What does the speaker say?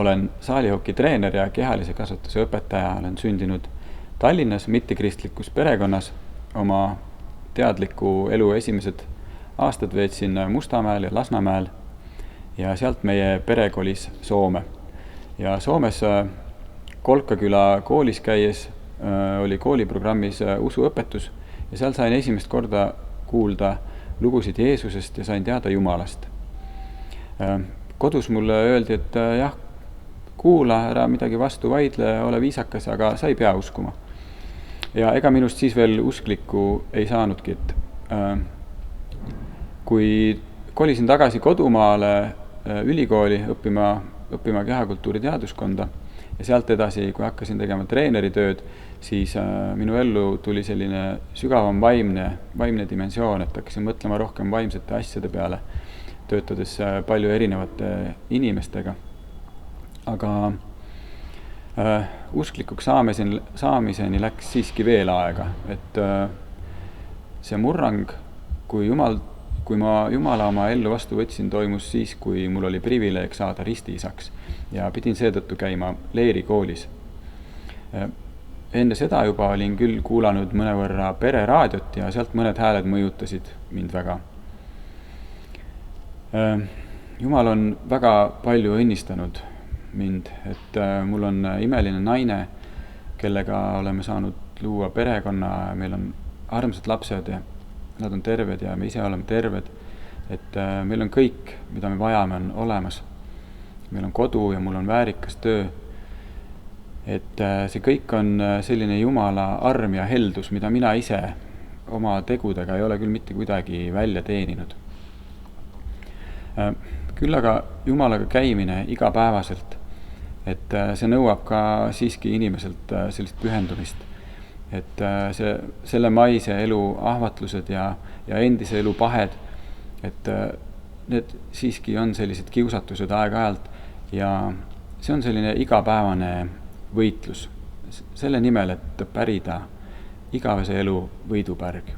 olen saalihoki treener ja kehalise kasvatuse õpetaja. Olen sündinud Tallinnas mittekristlikus perekonnas. Oma teadliku elu esimesed aastad veetsin Mustamäel ja Lasnamäel ja sealt meie pere kolis Soome. Ja Soomes Kolkaküla koolis käies oli kooliprogrammis usuõpetus ja seal sain esimest korda kuulda lugusid Jeesusest ja sain teada Jumalast. Kodus mulle öeldi, et jah, kuula, ära midagi vastu vaidle, ole viisakas, aga sa ei pea uskuma. Ja ega minust siis veel usklikku ei saanudki. Kui kolisin tagasi kodumaale ülikooli õppima kehakultuuri teaduskonda ja sealt edasi, kui hakkasin tegema treeneritööd, siis minu ellu tuli selline sügavam vaimne dimensioon, et hakkasin mõtlema rohkem vaimsete asjade peale, töötades palju erinevate inimestega. Aga usklikuks saamiseni läks siiski veel aega, et see murrang, kui ma Jumala oma ellu vastu võtsin, toimus siis, kui mul oli privileeg saada ristiisaks ja pidin seetõttu käima leerikoolis. Enne seda juba olin küll kuulanud mõnevõrra pereraadiot ja sealt mõned hääled mõjutasid mind väga. Jumal on väga palju õnnistanud mind, et mul on imeline naine, kellega oleme saanud luua perekonna, meil on armsad lapsed ja nad on terved ja me ise oleme terved, et meil on kõik, mida me vajame, on olemas. Meil on kodu ja mul on väärikas töö. Et see kõik on selline Jumala arm ja heldus, mida mina ise oma tegudega ei ole küll mitte kuidagi välja teeninud. Küll aga Jumalaga käimine igapäevaselt, et see nõuab ka siiski inimeselt sellist pühendumist. Et selle maise elu ahvatlused ja endise elu pahed, et need siiski on sellised kiusatused aeg-ajalt ja see on selline igapäevane võitlus selle nimel, et pärida igavese elu võidupärg.